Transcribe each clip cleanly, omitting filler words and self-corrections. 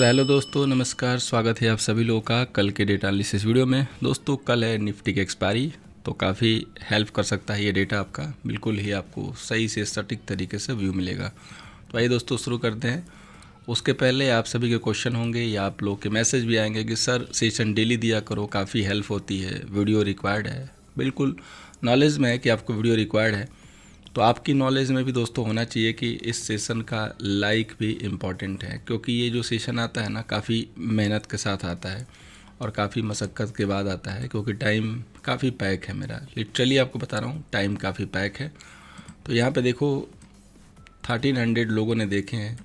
Hello दोस्तों, नमस्कार। स्वागत है आप सभी लोगों का कल के डेटा एनालिसिस वीडियो में। दोस्तों कल है निफ्टी की एक्सपायरी, तो काफ़ी हेल्प कर सकता है ये डेटा आपका। बिल्कुल ही आपको सही से सटीक तरीके से व्यू मिलेगा। तो आइए दोस्तों शुरू करते हैं। उसके पहले आप सभी के क्वेश्चन होंगे या आप लोग के मैसेज भी आएंगे कि सर सेशन डेली दिया करो, काफ़ी हेल्प होती है, वीडियो रिक्वायर्ड है। बिल्कुल नॉलेज में है कि आपको वीडियो रिक्वायर्ड है, तो आपकी नॉलेज में भी दोस्तों होना चाहिए कि इस सेशन का लाइक भी इम्पॉर्टेंट है, क्योंकि ये जो सेशन आता है ना काफ़ी मेहनत के साथ आता है और काफ़ी मशक्क़त के बाद आता है, क्योंकि टाइम काफ़ी पैक है मेरा। लिटरली आपको बता रहा हूँ, टाइम काफ़ी पैक है। तो यहाँ पे देखो 1300 लोगों ने देखे हैं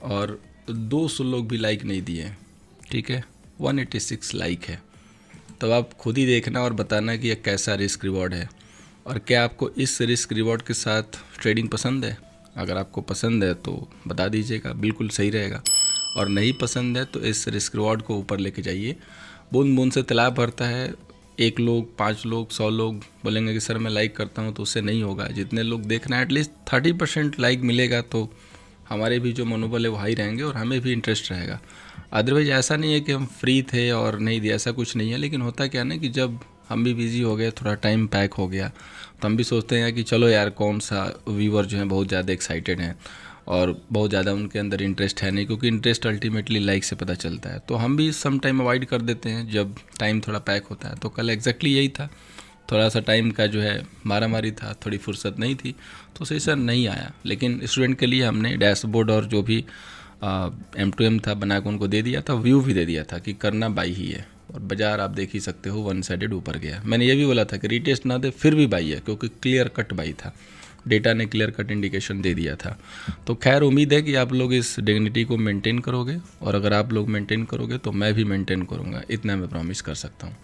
और 200 लोग भी लाइक नहीं दिए हैं, ठीक है। 186 लाइक है। तो आप खुद ही देखना और बताना कि यह कैसा रिस्क रिवॉर्ड है और क्या आपको इस रिस्क रिवॉर्ड के साथ ट्रेडिंग पसंद है। अगर आपको पसंद है तो बता दीजिएगा, बिल्कुल सही रहेगा। और नहीं पसंद है तो इस रिस्क रिवॉर्ड को ऊपर लेके जाइए। बूंद बूंद से तालाब भरता है। 1 लोग, 5 लोग, 100 लोग बोलेंगे कि सर मैं लाइक करता हूँ, तो उससे नहीं होगा। जितने लोग देखना है एटलीस्ट 30% लाइक मिलेगा तो हमारे भी जो मनोबल है वो हाई रहेंगे और हमें भी इंटरेस्ट रहेगा। अदरवाइज ऐसा नहीं है कि हम फ्री थे और नहीं दिया, ऐसा कुछ नहीं है। लेकिन होता क्या ना कि जब हम भी बिज़ी हो गए, थोड़ा टाइम पैक हो गया, तो हम भी सोचते हैं कि चलो यार कौन सा व्यूअर जो है बहुत ज़्यादा एक्साइटेड हैं और बहुत ज़्यादा उनके अंदर इंटरेस्ट है नहीं, क्योंकि इंटरेस्ट अल्टीमेटली लाइक से पता चलता है। तो हम भी सम टाइम अवॉइड कर देते हैं जब टाइम थोड़ा पैक होता है। तो कल एग्जैक्टली यही था, थोड़ा सा टाइम का जो है मारामारी था, थोड़ी फुर्सत नहीं थी, तो सेशन नहीं आया। लेकिन स्टूडेंट के लिए हमने डैशबोर्ड और जो भी M2M था बना के उनको दे दिया था, व्यू भी दे दिया था कि करना बाई ही है। और बाज़ार आप देख ही सकते हो 1 साइडेड ऊपर गया। मैंने ये भी बोला था कि रीटेस्ट ना दे फिर भी बाई है, क्योंकि क्लियर कट बाई था, डेटा ने क्लियर कट इंडिकेशन दे दिया था। तो खैर उम्मीद है कि आप लोग इस डिग्निटी को मेंटेन करोगे, और अगर आप लोग मेंटेन करोगे तो मैं भी मेंटेन करूँगा, इतना मैं प्रॉमिस कर सकता हूँ।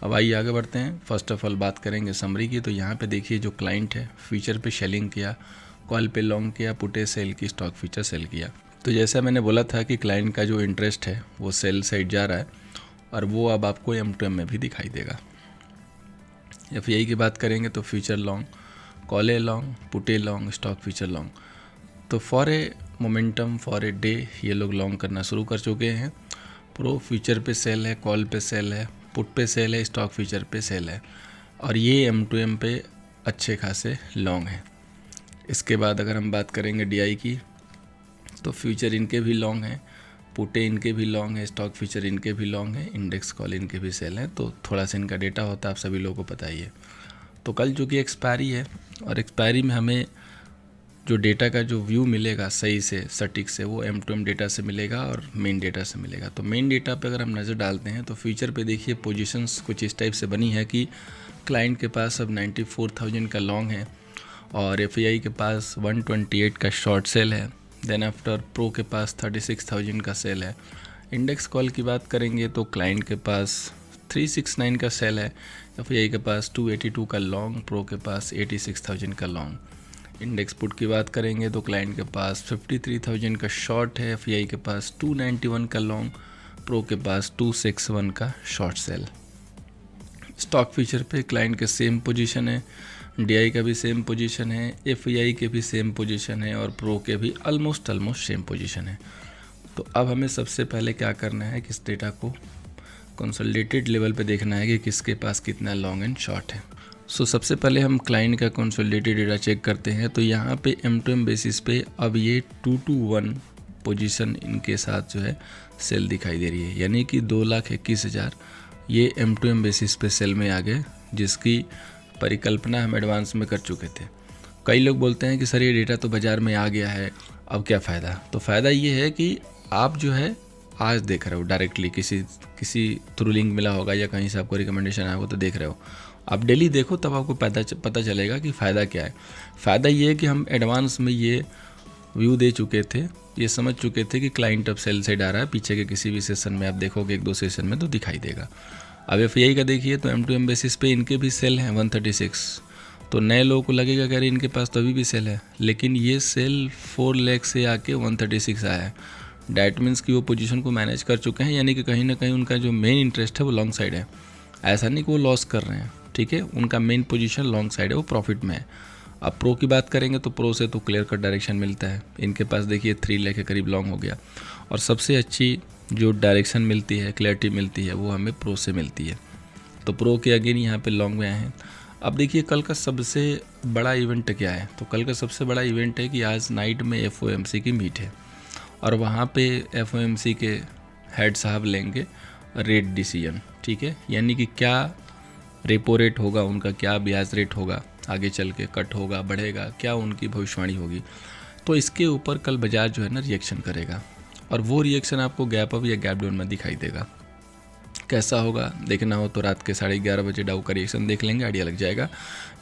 अब आइए आगे बढ़ते हैं। फर्स्ट ऑफ ऑल बात करेंगे समरी की। तो यहाँ पे देखिए जो क्लाइंट है फ्यूचर पे सेलिंग किया, कॉल पे लॉन्ग किया, पुटे सेल की, स्टॉक फ्यूचर सेल किया। तो जैसा मैंने बोला था कि क्लाइंट का जो इंटरेस्ट है वो सेल साइड जा रहा है, और वो अब आपको M2M में भी दिखाई देगा। FI की बात करेंगे तो future long, call a long, put long, stock future long. तो for a momentum, for a day ये लोग लॉन्ग करना शुरू कर चुके हैं। प्रो फ्यूचर पे सेल है, कॉल पे सेल है, पुट पे सेल है, स्टॉक फ्यूचर पे सेल है, और ये M2M पे अच्छे खासे लॉन्ग है। इसके बाद अगर हम बात करेंगे DI की, तो फ्यूचर इनके भी लॉन्ग हैं, पुटे इनके भी लॉन्ग है, स्टॉक फ्यूचर इनके भी लॉन्ग है, इंडेक्स कॉल इनके भी सेल हैं। तो थोड़ा सा इनका डेटा होता है, आप सभी लोगों को पता ही है। तो कल जो कि एक्सपायरी है, और एक्सपायरी में हमें जो डेटा का जो व्यू मिलेगा सही से सटीक से, वो M2M डेटा से मिलेगा और मेन डेटा से मिलेगा। तो मेन डेटा पे अगर हम नज़र डालते हैं तो फ्यूचर पे देखिए पोजीशंस कुछ इस टाइप से बनी है कि क्लाइंट के पास अब 94,000 का लॉन्ग है, और FI के पास 128 का शॉर्ट सेल है। देन आफ्टर प्रो के पास 36,000 का सेल है। इंडेक्स कॉल की बात करेंगे तो क्लाइंट के पास 369 का सेल है, FI के पास 282 का लॉन्ग, प्रो के पास 86,000 का लॉन्ग। इंडेक्स पुट की बात करेंगे तो क्लाइंट के पास 53,000 का शॉर्ट है, FI के पास 291 का लॉन्ग, प्रो के पास 261 का शॉर्ट सेल। स्टॉक फ्यूचर पे क्लाइंट के सेम पोजीशन है, DI का भी सेम पोजीशन है, FI के भी सेम पोजीशन है, और प्रो के भी ऑलमोस्ट सेम पोजीशन है। तो अब हमें सबसे पहले क्या करना है कि इस डेटा को कंसोलिडेटेड लेवल पे देखना है कि किसके पास कितना लॉन्ग एंड शॉर्ट है। सो सबसे पहले हम क्लाइंट का कंसोलिडेटेड डेटा चेक करते हैं। तो यहाँ पे M2M बेसिस पे अब ये 2 to 1 पोजीशन इनके साथ जो है सेल दिखाई दे रही है, यानी कि 2,21,000 ये M2M बेसिस पे सेल में आ गए, जिसकी परिकल्पना हम एडवांस में कर चुके थे। कई लोग बोलते हैं कि सर ये डेटा तो बाज़ार में आ गया है, अब क्या फ़ायदा। तो फ़ायदा ये है कि आप जो है आज देख रहे हो डायरेक्टली, किसी थ्रू लिंक मिला होगा या कहीं से आपको रिकमेंडेशन आया हो तो देख रहे हो। आप डेली देखो तब आपको पता चलेगा कि फ़ायदा क्या है। फ़ायदा ये है कि हम एडवांस में ये व्यू दे चुके थे, ये समझ चुके थे कि क्लाइंट अब सेल साइड आ रहा है। पीछे के किसी भी सेशन में आप देखोगे 1-2 सेशन में तो दिखाई देगा। अब FI का देखिए तो M2M बेसिस पे इनके भी सेल हैं 136। तो नए लोगों को लगेगा कि अरे इनके पास तो अभी भी सेल है, लेकिन ये सेल 4 लाख से आके 136 आया है। डैट मीन्स कि वो पोजीशन को मैनेज कर चुके हैं, यानी कि कहीं ना कहीं उनका जो मेन इंटरेस्ट है वो लॉन्ग साइड है। ऐसा नहीं कि वो लॉस कर रहे हैं, ठीक है, उनका मेन पोजीशन लॉन्ग साइड है, वो प्रॉफिट में है। अब प्रो की बात करेंगे तो प्रो से तो क्लियर कट डायरेक्शन मिलता है। इनके पास देखिए 3 लाख के करीब लॉन्ग हो गया। और सबसे अच्छी जो डायरेक्शन मिलती है, क्लैरिटी मिलती है, वो हमें प्रो से मिलती है। तो प्रो के अगेन यहाँ पे लॉन्ग में आए हैं। अब देखिए कल का सबसे बड़ा इवेंट क्या है। तो कल का सबसे बड़ा इवेंट है कि आज नाइट में FOMC की मीट है और वहाँ पे FOMC के हेड साहब लेंगे रेट डिसीजन, ठीक है। यानी कि क्या रेपो रेट होगा उनका, क्या ब्याज रेट होगा, आगे चल के कट होगा, बढ़ेगा, क्या उनकी भविष्यवाणी होगी। तो इसके ऊपर कल बाजार जो है ना रिएक्शन करेगा और वो रिएक्शन आपको गैप अप या गैप डाउन में दिखाई देगा। कैसा होगा देखना हो तो रात के 11:30 बजे डाउ का रिएक्शन देख लेंगे, आइडिया लग जाएगा,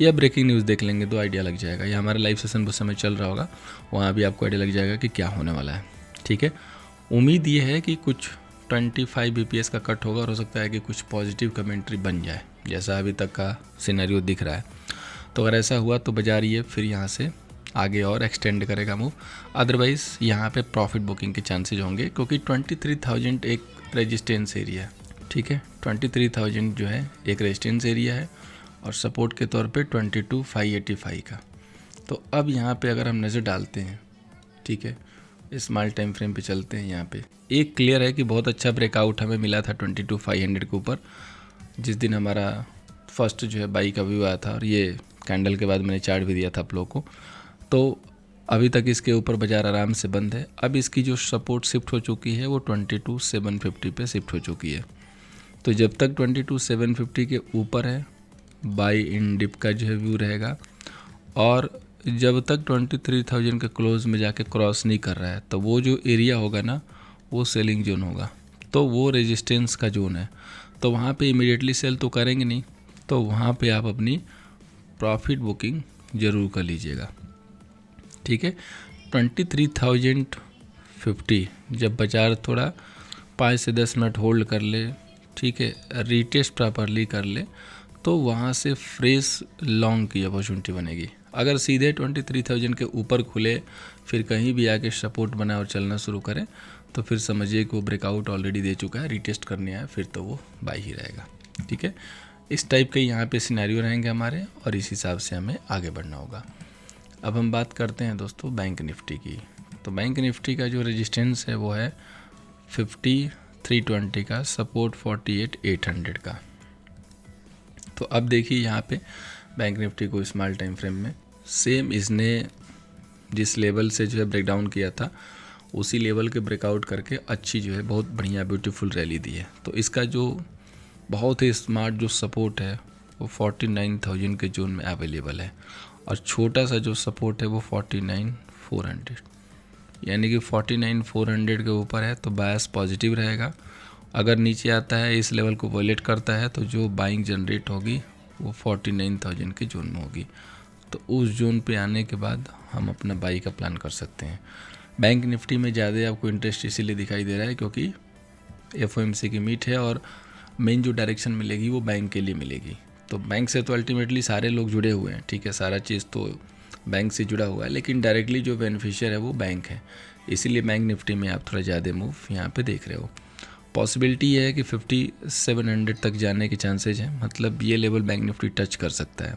या ब्रेकिंग न्यूज़ देख लेंगे तो आइडिया लग जाएगा, या हमारा लाइव सेशन उस समय चल रहा होगा, वहाँ भी आपको आइडिया लग जाएगा कि क्या होने वाला है, ठीक है। उम्मीद ये है कि कुछ 25 BPS का कट होगा और हो सकता है कि कुछ पॉजिटिव कमेंट्री बन जाए जैसा अभी तक का सिनेरियो दिख रहा है। तो अगर ऐसा हुआ तो बाजार ये फिर यहाँ से आगे और एक्सटेंड करेगा मूव। अदरवाइज़ यहाँ पे प्रॉफिट बुकिंग के चांसेज होंगे क्योंकि 23,000 एक रेजिस्टेंस एरिया है, ठीक है। 23,000 जो है एक रेजिस्टेंस एरिया है और सपोर्ट के तौर पे 22,585 का। तो अब यहाँ पे अगर हम नज़र डालते हैं, ठीक है, स्मॉल टाइम फ्रेम पे चलते हैं। यहाँ पे एक क्लियर है कि बहुत अच्छा ब्रेकआउट हमें मिला था 22,500 के ऊपर, जिस दिन हमारा फर्स्ट जो है बाई का व्यू आया था और ये कैंडल के बाद मैंने चार्ट भी दिया था आप लोगों को। तो अभी तक इसके ऊपर बाजार आराम से बंद है। अब इसकी जो सपोर्ट शिफ्ट हो चुकी है वो 22,750 पे शिफ्ट हो चुकी है। तो जब तक 22,750 के ऊपर है बाई इन डिप का जो है व्यू रहेगा और जब तक 23,000 के क्लोज में जाके क्रॉस नहीं कर रहा है तो वो जो एरिया होगा ना वो सेलिंग जोन होगा, तो वो रेजिस्टेंस का जोन है। तो वहाँ पे इमीडिएटली सेल तो करेंगे नहीं, तो वहाँ पे आप अपनी प्रॉफिट बुकिंग ज़रूर कर लीजिएगा, ठीक है। 23,050 जब बाजार थोड़ा 5 से 10 मिनट होल्ड कर ले, ठीक है, रीटेस्ट प्रॉपरली कर ले, तो वहाँ से फ्रेश लॉन्ग की अपॉर्चुनिटी बनेगी। अगर सीधे 23,000 के ऊपर खुले फिर कहीं भी आके सपोर्ट बनाए और चलना शुरू करें तो फिर समझिए कि वो ब्रेकआउट ऑलरेडी दे चुका है, रीटेस्ट करने आया, फिर तो वो बाई ही रहेगा, ठीक है। इस टाइप के यहाँ पे सिनेरियो रहेंगे हमारे और इस हिसाब से हमें आगे बढ़ना होगा। अब हम बात करते हैं दोस्तों बैंक निफ्टी की। तो बैंक निफ्टी का जो रेजिस्टेंस है वो है 5320 का, सपोर्ट 48,800 का। तो अब देखिए यहाँ पे बैंक निफ्टी को स्मॉल टाइम फ्रेम में सेम इसने जिस लेवल से जो है ब्रेकडाउन किया था उसी लेवल के ब्रेकआउट करके अच्छी जो है बहुत बढ़िया ब्यूटीफुल रैली दी है। तो इसका जो बहुत ही स्मार्ट जो सपोर्ट है वो 49,000 के जोन में अवेलेबल है और छोटा सा जो सपोर्ट है वो 49,400, यानी कि 49,400 के ऊपर है तो बायस पॉजिटिव रहेगा। अगर नीचे आता है इस लेवल को वॉलेट करता है तो जो बाइंग जनरेट होगी वो 49,000 के जोन में होगी। तो उस जोन पे आने के बाद हम अपना बाई का प्लान कर सकते हैं। बैंक निफ्टी में ज़्यादा आपको इंटरेस्ट इसीलिए दिखाई दे रहा है क्योंकि FOMC की मीट है और मेन जो डायरेक्शन मिलेगी वो बैंक के लिए मिलेगी। तो बैंक से तो अल्टीमेटली सारे लोग जुड़े हुए हैं, ठीक है, सारा चीज़ तो बैंक से जुड़ा हुआ है, लेकिन डायरेक्टली जो बेनिफिशियर है वो बैंक है, इसीलिए बैंक निफ्टी में आप थोड़ा ज़्यादा मूव यहाँ पे देख रहे हो। पॉसिबिलिटी ये है कि 5700 तक जाने के चांसेज हैं, मतलब ये लेवल बैंक निफ्टी टच कर सकता है।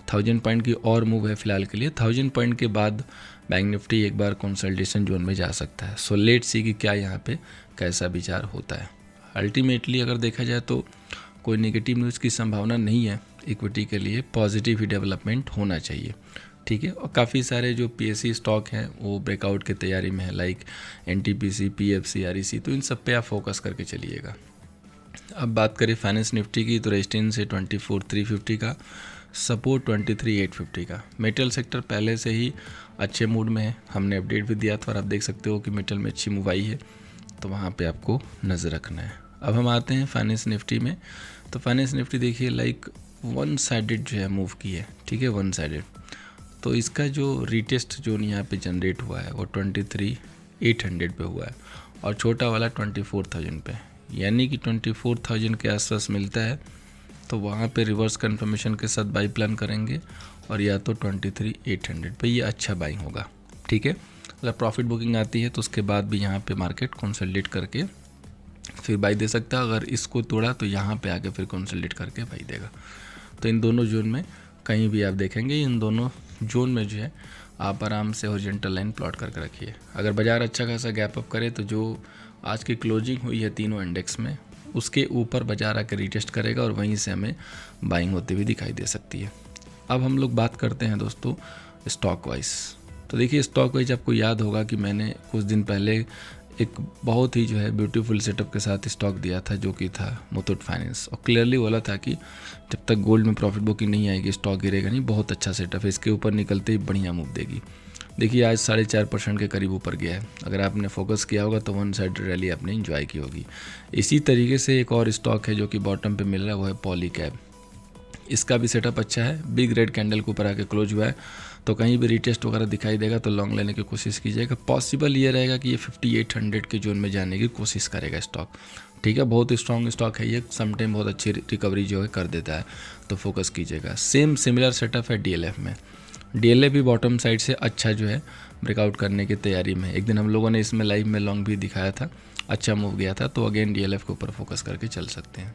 1000 पॉइंट की और मूव है फिलहाल के लिए, 1000 पॉइंट के बाद बैंक निफ्टी एक बार कंसल्टेशन जोन में जा सकता है। सो लेट सी कि क्या यहाँ पे कैसा विचार होता है। अल्टीमेटली अगर देखा जाए तो कोई नेगेटिव न्यूज़ की संभावना नहीं है, इक्विटी के लिए पॉजिटिव ही डेवलपमेंट होना चाहिए, ठीक है। और काफ़ी सारे जो PSE स्टॉक हैं वो ब्रेकआउट की तैयारी में है, लाइक NTPC, PFC, REC, तो इन सब पे आप फोकस करके चलिएगा। अब बात करें फाइनेंस निफ्टी की तो रेजिस्टेंस है 24,350 का, सपोर्ट 23,850 का। मेटल सेक्टर पहले से ही अच्छे मूड में है, हमने अपडेट भी दिया था और आप देख सकते हो कि मेटल में अच्छी मूव आई है, तो वहाँ पे आपको नज़र रखना है। अब हम आते हैं फाइनेंस निफ्टी में। तो फाइनेंस निफ्टी देखिए लाइक वन साइडेड जो है मूव की है, ठीक है, वन साइडेड। तो इसका जो रीटेस्ट जोन यहाँ पे जनरेट हुआ है वो 23,800 पे हुआ है और छोटा वाला 24,000 पे, यानी कि 24,000 के आसपास मिलता है तो वहाँ पे रिवर्स कंफर्मेशन के साथ बाई प्लान करेंगे और या तो 23,800 पे ये अच्छा बाइंग होगा, ठीक है। अगर प्रॉफिट बुकिंग आती है तो उसके बाद भी यहाँ पे मार्केट कंसोलिडेट करके फिर बाई दे सकता है। अगर इसको तोड़ा तो यहाँ पे आके फिर कंसोलिडेट करके बाई देगा। तो इन दोनों जोन में कहीं भी आप देखेंगे, इन दोनों जोन में जो है आप आराम से हॉरिजॉन्टल लाइन प्लॉट करके रखिए। अगर बाज़ार अच्छा खासा गैप अप करे तो जो आज की क्लोजिंग हुई है तीनों इंडेक्स में, उसके ऊपर बाजार आकर रीटेस्ट करेगा और वहीं से हमें बाइंग होती हुई दिखाई दे सकती है। अब हम लोग बात करते हैं दोस्तों स्टॉक वाइज। तो देखिए स्टॉक वाइज आपको याद होगा कि मैंने कुछ दिन पहले एक बहुत ही जो है ब्यूटीफुल सेटअप के साथ स्टॉक दिया था, जो कि था मुथूट फाइनेंस, और क्लियरली बोला था कि जब तक गोल्ड में प्रॉफिट बुकिंग नहीं आएगी स्टॉक गिरेगा नहीं। बहुत अच्छा सेटअप है, इसके ऊपर निकलते ही बढ़िया मूव देगी। देखिए आज 4.5% के करीब ऊपर गया है। अगर आपने फोकस किया होगा तो वन साइड रैली आपने इंजॉय की होगी। इसी तरीके से एक और स्टॉक है जो कि बॉटम पे मिल रहा है, वो है पॉलीकैब। इसका भी सेटअप अच्छा है, बिग रेड कैंडल के ऊपर आके क्लोज हुआ है, तो कहीं भी रिटेस्ट वगैरह दिखाई देगा तो लॉन्ग लेने की कोशिश कीजिएगा। पॉसिबल ये रहेगा कि ये 5800 के जोन में जाने की कोशिश करेगा स्टॉक। ठीक है, बहुत स्ट्रॉन्ग स्टॉक है ये, समटाइम बहुत अच्छी रिकवरी जो है कर देता है, तो फोकस कीजिएगा। सेम सिमिलर सेटअप है डीएलएफ में। डीएलएफ भी बॉटम साइड से अच्छा जो है ब्रेकआउट करने की तैयारी में। एक दिन हम लोगों ने इसमें लाइव में लॉन्ग भी दिखाया था, अच्छा मूव गया था, तो अगेन डीएलएफ के ऊपर फोकस करके चल सकते हैं।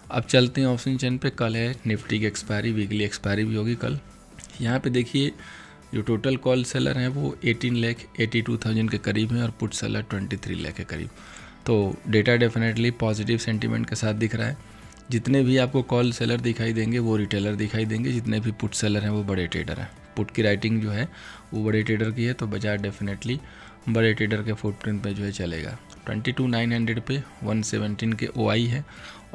अब चलते हैं ऑप्शन चेन पे। कल है निफ्टी की एक्सपायरी, वीकली एक्सपायरी भी होगी कल। यहाँ पे देखिए जो टोटल कॉल सेलर हैं वो 18,82,000 के करीब है और पुट सेलर 23 लाख के करीब। तो डेटा डेफिनेटली पॉजिटिव सेंटीमेंट के साथ दिख रहा है। जितने भी आपको कॉल सेलर दिखाई देंगे वो रिटेलर दिखाई देंगे, जितने भी पुट सेलर हैं वो बड़े ट्रेडर हैं। पुट की राइटिंग जो है वो बड़े ट्रेडर की है, तो बाजार डेफिनेटली बड़े ट्रेडर के फुटप्रिंट पे जो है चलेगा। 22,900 पे 117 के ओआई है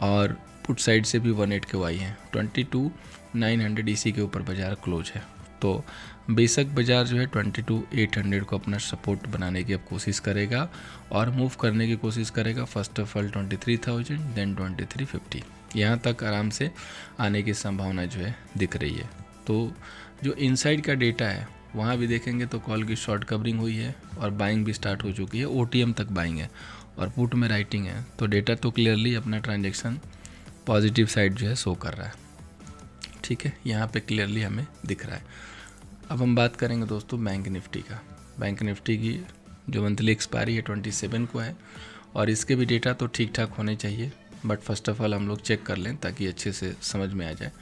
और पुट साइड से भी 18 के ओआई है। 22,900 इसी के ऊपर बाजार क्लोज है। तो बेशक बाजार जो है 22,800 को अपना सपोर्ट बनाने की अब कोशिश करेगा और मूव करने की कोशिश करेगा। फर्स्ट ऑफ ऑल 23,000 देन 2350, यहाँ तक आराम से आने की संभावना जो है दिख रही है। तो जो इनसाइड का डेटा है वहाँ भी देखेंगे तो कॉल की शॉर्ट कवरिंग हुई है और बाइंग भी स्टार्ट हो चुकी है, ओटीएम तक बाइंग है और पुट में राइटिंग है। तो डेटा तो क्लियरली अपना ट्रांजैक्शन पॉजिटिव साइड जो है शो कर रहा है। ठीक है, यहाँ पे क्लियरली हमें दिख रहा है। अब हम बात करेंगे दोस्तों बैंक निफ्टी का। बैंक निफ्टी की जो मंथली एक्सपायरी है 27 को है और इसके भी डेटा तो ठीक ठाक होने चाहिए, बट फर्स्ट ऑफ ऑल हम लोग चेक कर लें ताकि अच्छे से समझ में आ जाए।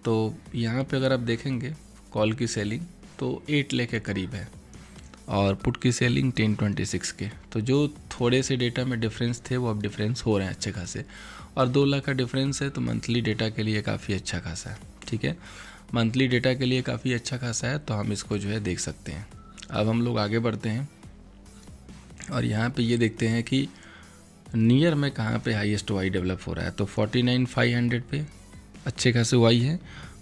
तो यहाँ पे अगर आप देखेंगे कॉल की सेलिंग तो 8 लाख के करीब है और पुट की सेलिंग 1026 के। तो जो थोड़े से डेटा में डिफरेंस थे वो अब डिफरेंस हो रहे हैं अच्छे खासे, और 2 लाख का डिफरेंस है तो मंथली डेटा के लिए काफ़ी अच्छा खासा है। ठीक है, मंथली डेटा के लिए काफ़ी अच्छा खासा है, तो हम इसको जो है देख सकते हैं। अब हम लोग आगे बढ़ते हैं और यहाँ पे ये देखते हैं कि नियर में कहाँ पे हाईएस्ट वाई डेवलप हो रहा है। तो 49,500 पे अच्छे खासे वाई है,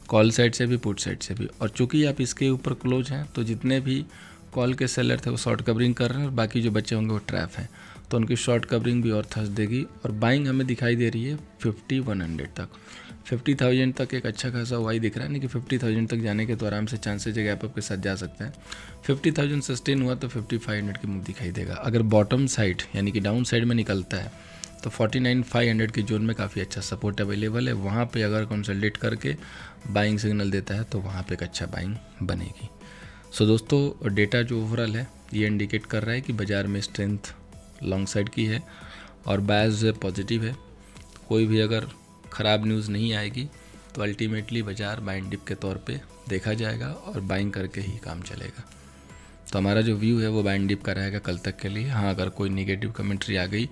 कॉल साइड से भी पुट साइड से भी। और चूँकि आप इसके ऊपर क्लोज हैं तो जितने भी कॉल के सेलर थे वो शॉर्ट कवरिंग कर रहे हैं और बाकी जो बच्चे होंगे वो ट्रैप हैं, तो उनकी शॉर्ट कवरिंग भी और थस देगी। और बाइंग हमें दिखाई दे रही है 5100 तक, 50,000 तक एक अच्छा खासा वाई दिख रहा है। नहीं कि 50,000 तक जाने के तो आराम से चांसेज है गैप अप के साथ जा सकते हैं। 50,000 सस्टेन हुआ तो 5500 की मूव दिखाई देगा। अगर बॉटम साइड यानी कि डाउन साइड में निकलता है तो 49,500 के जोन में काफ़ी अच्छा सपोर्ट अवेलेबल है। वहाँ पे अगर कंसोलिडेट करके बाइंग सिग्नल देता है तो वहाँ पे एक अच्छा बाइंग बनेगी। सो दोस्तों डेटा जो ओवरऑल है ये इंडिकेट कर रहा है कि बाज़ार में स्ट्रेंथ लॉन्ग साइड की है और बायस पॉजिटिव है। कोई भी अगर ख़राब न्यूज़ नहीं आएगी तो अल्टीमेटली बाज़ार बाइंग डिप के तौर पे देखा जाएगा और बाइंग करके ही काम चलेगा। तो हमारा जो व्यू है वो बाइंग डिप का रहेगा कल तक के लिए। हाँ, अगर कोई नेगेटिव कमेंट्री आ गई,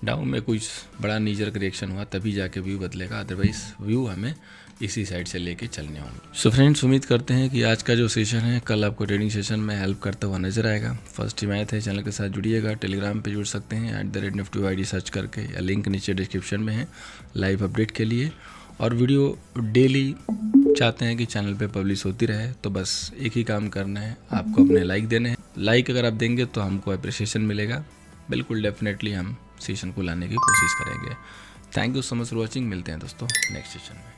डाउन में कुछ बड़ा नीजर रिएक्शन हुआ, तभी जाके व्यू बदलेगा, अदरवाइज़ व्यू हमें इसी साइड से लेके चलने होंगे। सो फ्रेंड्स, उम्मीद करते हैं कि आज का जो सेशन है कल आपको ट्रेडिंग सेशन में हेल्प करता हुआ नजर आएगा। फर्स्ट हिमायत है, चैनल के साथ जुड़िएगा। टेलीग्राम पे जुड़ सकते हैं @nifty ID सर्च करके, या लिंक नीचे डिस्क्रिप्शन में है लाइव अपडेट के लिए। और वीडियो डेली चाहते हैं कि चैनल पे पब्लिश होती रहे तो बस एक ही काम करना है, आपको अपने लाइक देने हैं। लाइक अगर आप देंगे तो हमको अप्रिसिएशन मिलेगा। बिल्कुल डेफिनेटली हम सेशन को लाने की कोशिश करेंगे। Thank you so much for watching. मिलते हैं दोस्तों नेक्स्ट सेशन में।